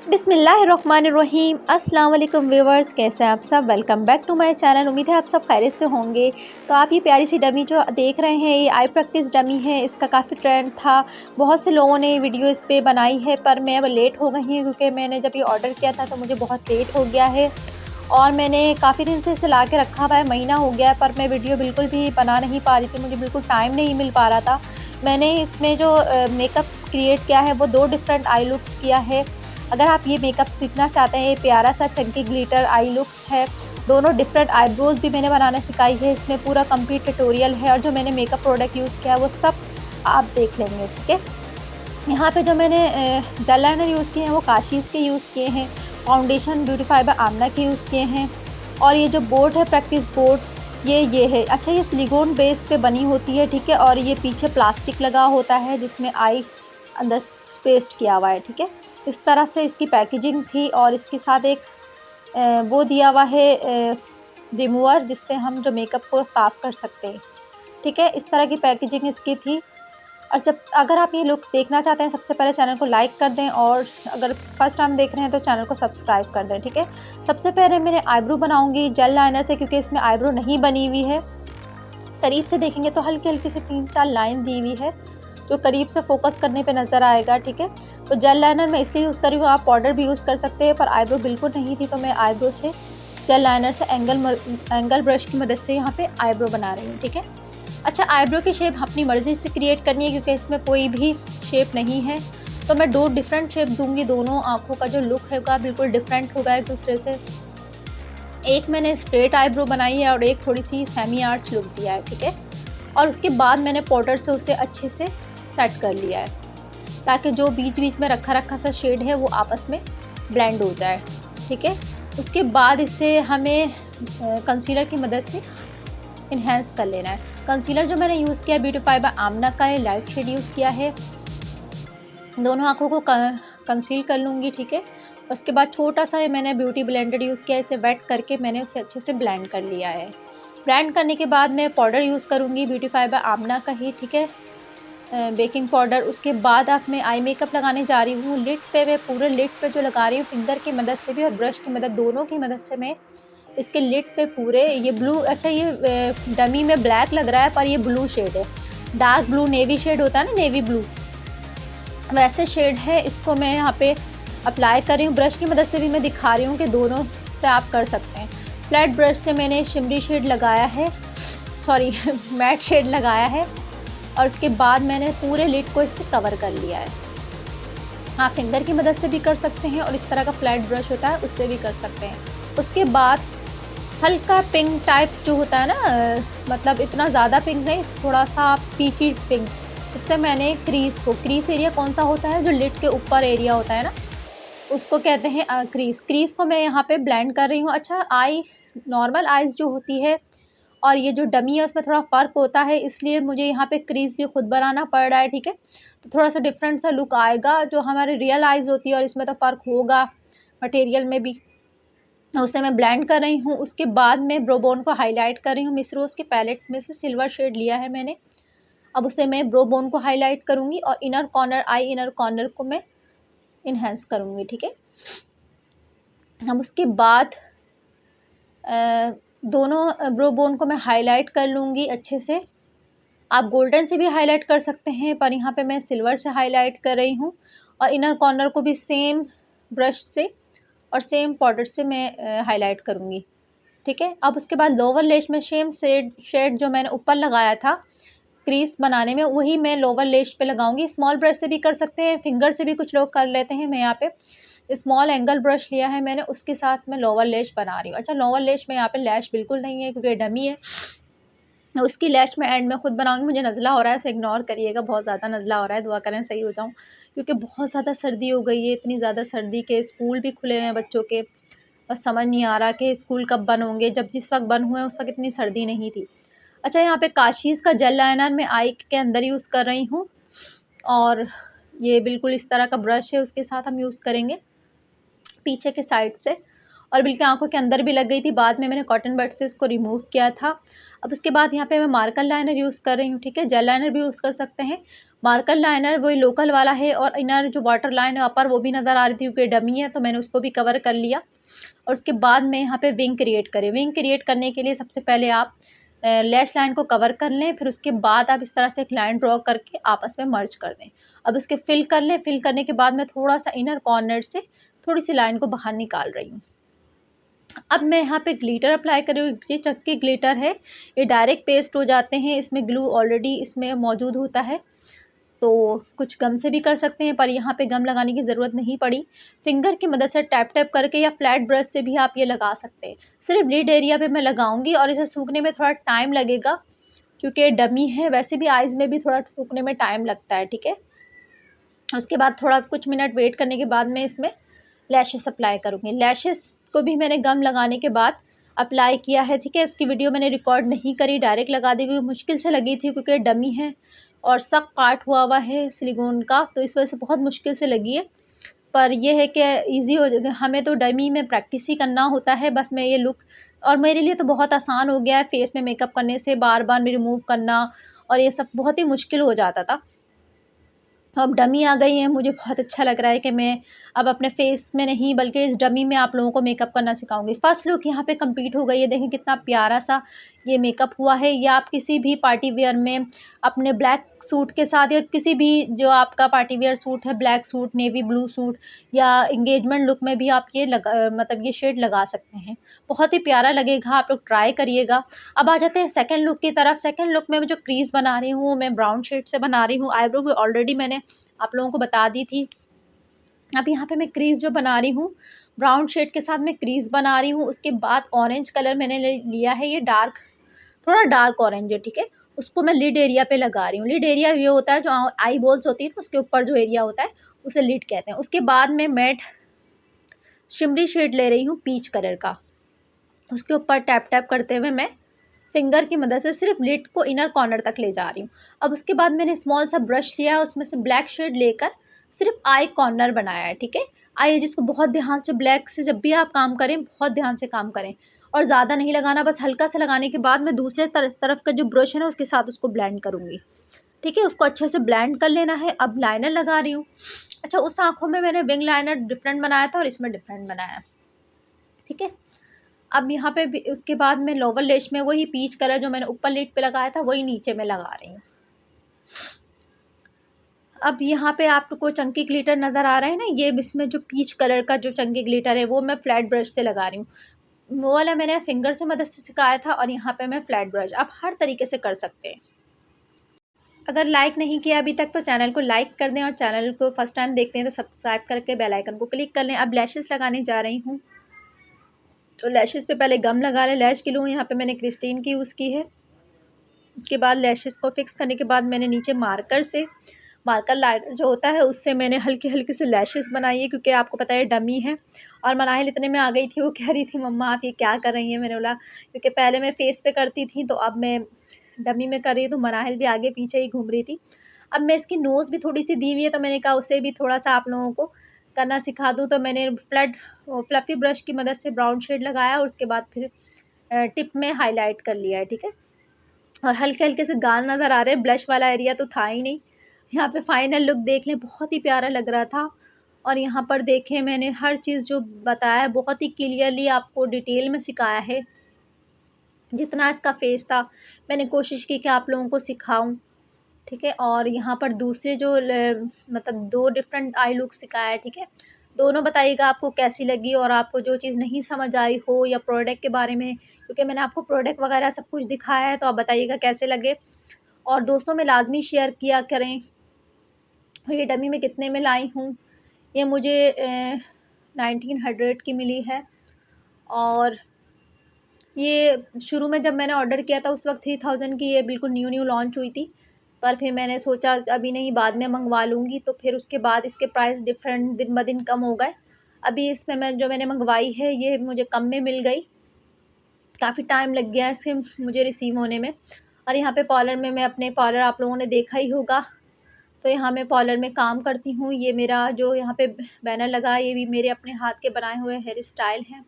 बिस्मिल्लाहिर्रहमानिर्रहीम। अस्सलाम वालेकुम व्यूवर्स, कैसे हैं आप सब। Welcome back to my channel. उम्मीद है आप सब खैरियत से होंगे। तो आप ये प्यारी सी डमी जो देख रहे हैं, ये आई प्रैक्टिस डमी है। इसका काफ़ी ट्रेंड था, बहुत से लोगों ने वीडियो इस पे बनाई है, पर मैं अब लेट हो गई हूँ क्योंकि मैंने जब ये ऑर्डर किया था तो मुझे बहुत लेट हो गया है और मैंने काफ़ी दिन से इसे ला के रखा हुआ है, महीना हो गया है, पर मैं वीडियो बिल्कुल भी बना नहीं पा रही थी। मुझे बिल्कुल टाइम नहीं मिल पा रहा था। मैंने इसमें जो मेकअप क्रिएट किया है वो 2 डिफरेंट आई लुक्स किया है। अगर आप ये मेकअप सीखना चाहते हैं, ये प्यारा सा चंकी ग्लिटर आई लुक्स है। दोनों डिफरेंट आईब्रोज़ भी मैंने बनाना सिखाई है। इसमें पूरा कंप्लीट ट्यूटोरियल है और जो मैंने मेकअप प्रोडक्ट यूज़ किया है वो सब आप देख लेंगे, ठीक है। यहाँ पे जो मैंने जेल लाइनर यूज़ किए हैं वो काशीज़ के यूज़ किए हैं। फाउंडेशन ब्यूटीफाई बाय आमना के यूज़ किए हैं। और ये जो बोर्ड है, प्रैक्टिस बोर्ड, ये है। अच्छा, ये सिलिकॉन बेस पे बनी होती है, ठीक है। और ये पीछे प्लास्टिक लगा होता है जिसमें आई अंदर पेस्ट किया हुआ है, ठीक है। इस तरह से इसकी पैकेजिंग थी और इसके साथ एक वो दिया हुआ है रिमूवर, जिससे हम जो मेकअप को साफ़ कर सकते हैं, ठीक है। इस तरह की पैकेजिंग इसकी थी। और अगर आप ये लुक देखना चाहते हैं, सबसे पहले चैनल को लाइक कर दें और अगर फर्स्ट टाइम देख रहे हैं तो चैनल को सब्सक्राइब कर दें, ठीक है। सबसे पहले मैंने आईब्रो बनाऊंगी जेल लाइनर से, क्योंकि इसमें आईब्रो नहीं बनी हुई है। करीब से देखेंगे तो हल्की हल्की से 3-4 लाइन दी हुई है, जो करीब से फोकस करने पे नज़र आएगा, ठीक है। तो जेल लाइनर मैं इसलिए यूज़ कर रही हूँ, आप पाउडर भी यूज़ कर सकते हैं, पर आईब्रो बिल्कुल नहीं थी तो मैं आईब्रो से जेल लाइनर से एंगल ब्रश की मदद से यहाँ पे आईब्रो बना रही हूँ, ठीक है। अच्छा, आईब्रो की शेप अपनी मर्ज़ी से क्रिएट करनी है, क्योंकि इसमें कोई भी शेप नहीं है। तो मैं 2 डिफरेंट शेप दूंगी। दोनों आँखों का जो लुक होगा बिल्कुल डिफरेंट होगा एक दूसरे से। एक मैंने स्ट्रेट आईब्रो बनाई है और एक थोड़ी सी सेमी आर्च लुक दिया है, ठीक है। और उसके बाद मैंने पाउडर से उसे अच्छे से सेट कर लिया है, ताकि जो बीच बीच में रखा रखा सा शेड है वो आपस में ब्लेंड हो जाए, ठीक है। उसके बाद इसे हमें कंसीलर की मदद से इन्हेंस कर लेना है। कंसीलर जो मैंने यूज़ किया ब्यूटीफाई बाय आमना का है, लाइट शेड यूज़ किया है। दोनों आँखों को कंसील कर लूँगी, ठीक है। उसके बाद छोटा सा मैंने ब्यूटी ब्लेंडर यूज़ किया, इसे वेट करके मैंने उसे अच्छे से ब्लेंड कर लिया है। ब्लेंड करने के बाद मैं पाउडर यूज़ करूँगी ब्यूटीफाई बाय आमना का ही, ठीक है, बेकिंग पाउडर। उसके बाद अब मैं आई मेकअप लगाने जा रही हूँ। लिड पे मैं पूरे लिड पे जो लगा रही हूँ, फिंगर की मदद से भी और ब्रश की मदद, दोनों की मदद से मैं इसके लिड पे पूरे ये ब्लू, अच्छा ये डमी में ब्लैक लग रहा है पर ये ब्लू शेड है, डार्क ब्लू, नेवी शेड होता है ना, नेवी ब्लू, वैसे शेड है। इसको मैं यहाँ पे अप्लाई कर रही हूँ। ब्रश की मदद से भी मैं दिखा रही हूँ कि दोनों से आप कर सकते हैं। फ्लैट ब्रश से मैंने शिमरी शेड लगाया है, सॉरी मैट शेड लगाया है, और उसके बाद मैंने पूरे लिड को इससे कवर कर लिया है। आप फिंगर की मदद से भी कर सकते हैं और इस तरह का फ्लैट ब्रश होता है उससे भी कर सकते हैं। उसके बाद हल्का पिंक टाइप जो होता है ना, मतलब इतना ज़्यादा पिंक नहीं, थोड़ा सा पीची पिंक, उससे मैंने क्रीज एरिया कौन सा होता है, जो लिड के ऊपर एरिया होता है ना, उसको कहते हैं क्रीज को मैं यहाँ पे ब्लेंड कर रही हूँ। अच्छा, नॉर्मल आइज़ जो होती है और ये जो डमी है उसमें थोड़ा फ़र्क होता है, इसलिए मुझे यहाँ पे क्रीज भी खुद बनाना पड़ रहा है, ठीक है। तो थोड़ा सा डिफरेंट सा लुक आएगा। जो हमारे रियल आइज़ होती है और इसमें तो फ़र्क होगा मटेरियल में भी, उसे मैं ब्लेंड कर रही हूँ। उसके बाद मैं ब्रो बोन को हाईलाइट कर रही हूँ। मिस रोज़ के पैलेट में से सिल्वर शेड लिया है मैंने। अब उसे मैं ब्रो बोन को हाईलाइट करूँगी और इनर कॉर्नर, आई इनर कॉर्नर को मैं इन्हेंस करूँगी, ठीक है। हम उसके बाद दोनों ब्रो बोन को मैं हाईलाइट कर लूँगी अच्छे से। आप गोल्डन से भी हाईलाइट कर सकते हैं, पर यहाँ पे मैं सिल्वर से हाईलाइट कर रही हूँ। और इनर कॉर्नर को भी सेम ब्रश से और सेम पाउडर से मैं हाईलाइट करूँगी, ठीक है। अब उसके बाद लोअर लेश में सेम शेड जो मैंने ऊपर लगाया था क्रीज बनाने में, वही मैं लोअर लेश पे लगाऊंगी। स्मॉल ब्रश से भी कर सकते हैं, फिंगर से भी कुछ लोग कर लेते हैं। मैं यहाँ पे स्मॉल एंगल ब्रश लिया है मैंने, उसके साथ मैं लोअर लेश बना रही हूँ। अच्छा, लोअर लेश में यहाँ पे लैश बिल्कुल नहीं है क्योंकि डमी है, उसकी लैश मैं एंड में खुद बनाऊंगी। मुझे नज़ला हो रहा है, उसे इग्नोर करिएगा, बहुत ज़्यादा नज़ला हो रहा है, दुआ करें सही हो जाऊँ, क्योंकि बहुत ज़्यादा सर्दी हो गई है। इतनी ज़्यादा सर्दी के स्कूल भी खुले हुए हैं बच्चों के, बस समझ नहीं आ रहा कि स्कूल कब बंद होंगे। जब जिस वक्त बंद हुए उस वक्त इतनी सर्दी नहीं थी। अच्छा, यहाँ पे काशीज़ का जेल लाइनर मैं आई के अंदर यूज़ कर रही हूँ और ये बिल्कुल इस तरह का ब्रश है, उसके साथ हम यूज़ करेंगे पीछे के साइड से। और बिल्कुल आँखों के अंदर भी लग गई थी। बाद में मैंने कॉटन बड से इसको रिमूव किया था। अब उसके बाद यहाँ पे मैं मार्कर लाइनर यूज़ कर रही हूँ, ठीक है। जेल लाइनर भी यूज़ कर सकते हैं। मार्कर लाइनर वही लोकल वाला है, और इनर जो वाटर लाइन है अपर वो भी नज़र आ रही थी क्योंकि डमी है, तो मैंने उसको भी कवर कर लिया। और उसके बाद में यहाँ पे विंग क्रिएट करें। विंग क्रिएट करने के लिए सबसे पहले आप लैश लाइन को कवर कर लें, फिर उसके बाद आप इस तरह से एक लाइन ड्रॉ करके आपस में मर्ज कर दें। अब उसके फिल कर लें। फिल करने के बाद मैं थोड़ा सा इनर कॉर्नर से थोड़ी सी लाइन को बाहर निकाल रही हूँ। अब मैं यहाँ पे ग्लिटर अप्लाई कर रही हूँ। ये चक्की ग्लिटर है, ये डायरेक्ट पेस्ट हो जाते हैं, इसमें ग्लू ऑलरेडी इसमें मौजूद होता है, तो कुछ गम से भी कर सकते हैं, पर यहाँ पे गम लगाने की ज़रूरत नहीं पड़ी। फिंगर की मदद से टैप टैप करके या फ्लैट ब्रश से भी आप ये लगा सकते हैं। सिर्फ लिड एरिया पे मैं लगाऊंगी, और इसे सूखने में थोड़ा टाइम लगेगा क्योंकि डमी है। वैसे भी आइज़ में भी थोड़ा सूखने में टाइम लगता है, ठीक है। उसके बाद थोड़ा कुछ मिनट वेट करने के बाद मैं इसमें लैशेस अप्लाई करूँगी। लैशेस को भी मैंने गम लगाने के बाद अप्लाई किया है, ठीक है। इसकी वीडियो मैंने रिकॉर्ड नहीं करी, डायरेक्ट लगा दी क्योंकि मुश्किल से लगी थी, क्योंकि डमी है और सख्त पार्ट हुआ है सिलिकॉन का, तो इस वजह से बहुत मुश्किल से लगी है। पर यह है कि ईज़ी हो जाएगा, हमें तो डमी में प्रैक्टिस ही करना होता है। बस मैं ये लुक, और मेरे लिए तो बहुत आसान हो गया है फेस में मेकअप करने से, बार बार रिमूव करना और ये सब बहुत ही मुश्किल हो जाता था। अब डमी आ गई है, मुझे बहुत अच्छा लग रहा है कि मैं अब अपने फेस में नहीं बल्कि इस डमी में आप लोगों को मेकअप करना सिखाऊंगी। फर्स्ट लुक यहाँ पे कंप्लीट हो गई है। देखें कितना प्यारा सा ये मेकअप हुआ है। या आप किसी भी पार्टी वेयर में अपने ब्लैक सूट के साथ, या किसी भी जो आपका पार्टी वेयर सूट है, black suit, navy blue suit, या इंगेजमेंट लुक में भी आप ये मतलब ये शेड लगा सकते हैं। बहुत ही प्यारा लगेगा, आप लोग ट्राई करिएगा। अब आ जाते हैं सेकंड लुक की तरफ। सेकंड लुक में जो क्रीज बना रही हूँ मैं ब्राउन शेड से बना रही हूँ। आईब्रो भी ऑलरेडी मैंने आप लोगों को बता दी थी। अब यहाँ पे मैं क्रीज जो बना रही हूँ ब्राउन शेड के साथ मैं क्रीज बना रही हूँ। उसके बाद ऑरेंज कलर मैंने लिया है, ये डार्क, थोड़ा डार्क ऑरेंज है, ठीक है। उसको मैं लिड एरिया पे लगा रही हूँ। लिड एरिया ये होता है जो आई बॉल्स होती है ना, उसके ऊपर जो एरिया होता है उसे लिड कहते हैं। उसके बाद मैं मैट शिमरी शेड ले रही हूँ पीच कलर का, उसके ऊपर टैप टैप करते हुए मैं फिंगर की मदद से सिर्फ लिड को इनर कॉर्नर तक ले जा रही हूँ। अब उसके बाद मैंने स्मॉल सा ब्रश लिया है, उसमें से ब्लैक शेड लेकर सिर्फ आई कॉर्नर बनाया है, ठीक है। आई जिसको बहुत ध्यान से, ब्लैक से जब भी आप काम करें बहुत ध्यान से काम करें, और ज़्यादा नहीं लगाना, बस हल्का सा लगाने के बाद मैं दूसरे तरफ का जो ब्रश है ना उसके साथ उसको ब्लेंड करूँगी, ठीक है। उसको अच्छे से ब्लेंड कर लेना है। अब लाइनर लगा रही हूँ। अच्छा, उस आँखों में मैंने विंग लाइनर डिफरेंट बनाया था और इसमें डिफरेंट बनाया, ठीक है। अब यहाँ पे भी उसके बाद मैं लोअर लैश में वही पीच कलर जो मैंने ऊपर लिड पे लगाया था वही नीचे में लगा रही हूँ। अब यहाँ पे आपको चंकी ग्लिटर नज़र आ रहा है ना, ये इसमें जो पीच कलर का जो चंकी ग्लिटर है वो मैं फ्लैट ब्रश से लगा रही हूँ। वो वाला मैंने फिंगर से मदद से सिखाया था, और यहाँ पे मैं फ्लैट ब्रश। आप हर तरीके से कर सकते हैं। अगर लाइक नहीं किया अभी तक तो चैनल को लाइक कर दें, और चैनल को फर्स्ट टाइम देखते हैं तो सब्सक्राइब करके बेल आइकन को क्लिक कर लें। अब लैशेस लगाने जा रही हूँ, तो लैशेस पे पहले गम लगा लें। लैश ग्लू यहाँ पे मैंने क्रिस्टीन की यूज़ की है। उसके बाद लैशेस को फिक्स करने के बाद मैंने नीचे मार्कर लाइनर जो होता है उससे मैंने हल्के हल्के से लैशेस बनाई है, क्योंकि आपको पता है डमी है। और मनाहिल इतने में आ गई थी, वो कह रही थी मम्मा आप ये क्या कर रही हैं। मैंने बोला क्योंकि पहले मैं फेस पे करती थी, तो अब मैं डमी में कर रही हूँ, तो मनाहिल भी आगे पीछे ही घूम रही थी। अब मैं इसकी नोज़ भी थोड़ी सी दी हुई है, तो मैंने कहा उसे भी थोड़ा सा आप लोगों को करना सिखा दूँ। तो मैंने फ्लफ़ी ब्रश की मदद से ब्राउन शेड लगाया, और उसके बाद फिर टिप में हाईलाइट कर लिया है, ठीक है। और हल्के हल्के से गाल नज़र आ रहे हैं, ब्लश वाला एरिया तो था ही नहीं। यहाँ पे फाइनल लुक देख लें, बहुत ही प्यारा लग रहा था। और यहाँ पर देखें मैंने हर चीज़ जो बताया है बहुत ही क्लियरली आपको डिटेल में सिखाया है। जितना इसका फेस था मैंने कोशिश की कि आप लोगों को सिखाऊं, ठीक है। और यहाँ पर दूसरे जो मतलब 2 डिफरेंट आई लुक सिखाया है, ठीक है। दोनों बताइएगा आपको कैसी लगी, और आपको जो चीज़ नहीं समझ आई हो या प्रोडक्ट के बारे में, क्योंकि मैंने आपको प्रोडक्ट वगैरह सब कुछ दिखाया है, तो आप बताइएगा कैसे लगे। और दोस्तों में लाजमी शेयर किया करें। ये डमी में कितने में लाई हूँ, ये मुझे 1900 की मिली है। और ये शुरू में जब मैंने ऑर्डर किया था उस वक्त 3000 की ये बिल्कुल न्यू लॉन्च हुई थी, पर फिर मैंने सोचा अभी नहीं बाद में मंगवा लूँगी, तो फिर उसके बाद इसके प्राइस डिफरेंट दिन ब दिन कम हो गए। अभी इसमें मैंने मंगवाई है ये मुझे कम में मिल गई, काफ़ी टाइम लग गया इसके मुझे रिसीव होने में। और यहाँ पे पार्लर में मैं अपने पार्लर आप लोगों ने देखा ही होगा, तो यहाँ मैं पार्लर में काम करती हूँ। ये मेरा जो यहाँ पे बैनर लगा है ये भी मेरे अपने हाथ के बनाए हुए हेयर स्टाइल हैं।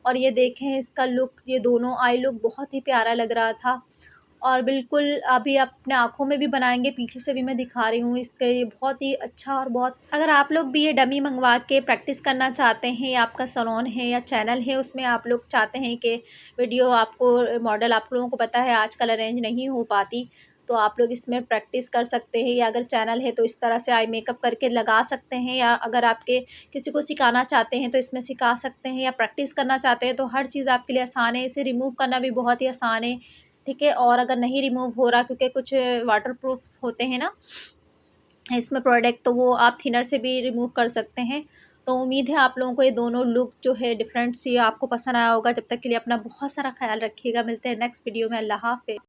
और ये देखें इसका लुक, ये दोनों आई लुक बहुत ही प्यारा लग रहा था। और बिल्कुल अभी अपने आँखों में भी बनाएँगे, पीछे से भी मैं दिखा रही हूँ इसका, ये बहुत ही अच्छा और बहुत। अगर आप लोग भी ये डमी मंगवा के प्रैक्टिस करना चाहते हैं, या आपका सैलून है या चैनल है, उसमें आप लोग चाहते हैं कि वीडियो आपको मॉडल, आप लोगों को पता है आजकल अरेंज नहीं हो पाती, तो आप लोग इसमें प्रैक्टिस कर सकते हैं। या अगर चैनल है तो इस तरह से आई मेकअप करके लगा सकते हैं, या अगर आपके किसी को सिखाना चाहते हैं तो इसमें सिखा सकते हैं, या प्रैक्टिस करना चाहते हैं तो हर चीज़ आपके लिए आसान है। इसे रिमूव करना भी बहुत ही आसान है, ठीक है। और अगर नहीं रिमूव हो रहा, क्योंकि कुछ वाटरप्रूफ होते हैं ना इसमें प्रोडक्ट, तो वो आप थिनर से भी रिमूव कर सकते हैं। तो उम्मीद है आप लोगों को ये दोनों लुक जो है डिफरेंट सी आपको पसंद आया होगा। जब तक के लिए अपना बहुत सारा ख्याल रखिएगा। मिलते हैं नेक्स्ट वीडियो में। अल्लाह हाफ़िज़।